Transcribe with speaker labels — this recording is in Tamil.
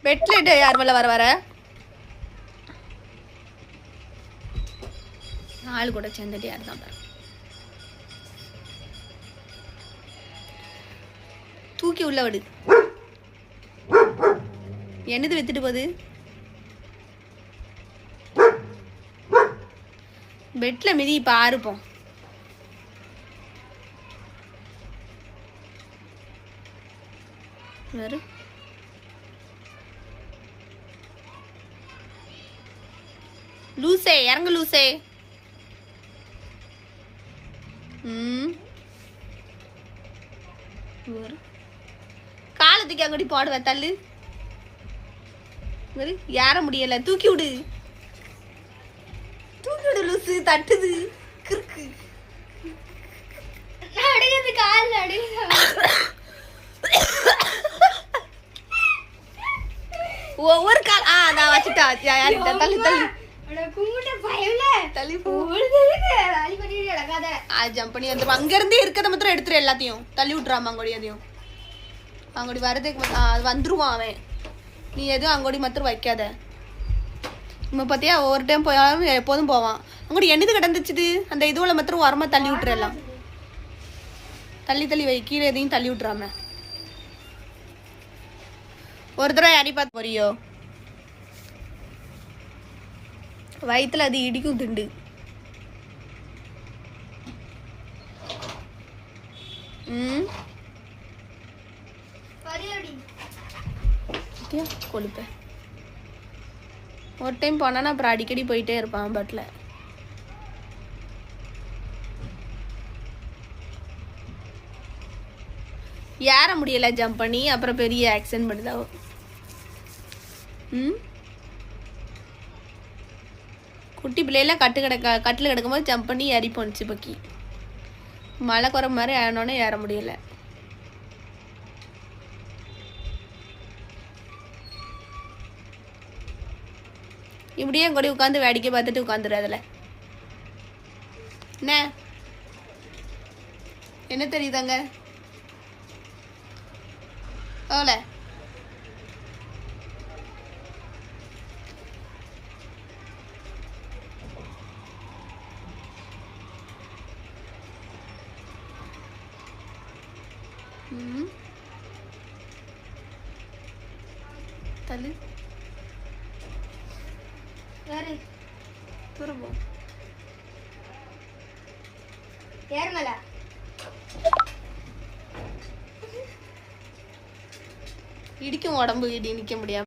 Speaker 1: பெட்லேட்டு யார் மேலே வர ஆள் கூட சேர்ந்துட்டு யார் தான் பாரு. தூக்கி உள்ள விடு. என்னது வித்துட்டு போகுது? பெட்ல மிதி பாருப்போம். வேறு லூசே இறங்கு லூசே. காலத்துக்கு அங்கடி போடுவ தள்ளு. யார முடியல. தூக்கி விடு தூக்கி விடு லூசு. தட்டுது கிறுக்கு. ஒவ்வொரு கால் நான் வச்சுட்டா. தள்ளு தள்ளு ஜம்ப் பண்ணி வந்து அங்க இருந்தே இருக்கிறத மாத்திரம் எடுத்துரு. எல்லாத்தையும் தள்ளி விட்டுறாம அங்கோடி. அதையும் அங்கோடி வரதுக்கு அது வந்துருவான் அவன். நீ எதுவும் அங்கோடி மாத்திரம் வைக்காத. நம்ம பார்த்தியா ஒவ்வொரு டைம் போயாலும் எப்போதும் போவான். அங்கோடி என்னது கிடந்துச்சுது அந்த இதுவில் மாத்திரம் உரமா தள்ளி விட்டுரு. எல்லாம் தள்ளி தள்ளி வை. கீழே எதையும் தள்ளி விட்டுறாம. ஒரு தடவை யாரி பார்த்து போறியோ வயிற்றுல அது இடிக்கும் திண்டு. கொழுப்ப ஒரு டைம் போனானா அப்புறம் அடிக்கடி போயிட்டே இருப்பான் பட்ல. ஏற முடியல ஜம்ப் பண்ணி. அப்புறம் பெரிய ஆக்சிடென்ட் பண்ணுதா. குட்டி பிள்ளையெல்லாம் கட்டில் கிடக்கும்போது ஜம்ப் பண்ணி ஏறி போணுச்சு பக்கி. மழை குறை மாதிரி ஆனோடனே ஏற முடியல. இப்படியே கூட உட்காந்து வேடிக்கை பார்த்துட்டு உட்காந்துரு. அதில் என்ன தெரியுதாங்க அவள தள்ளு துருவோம். ஏர்மல இடிக்கும் உடம்பு இடி நிக்க முடியாம.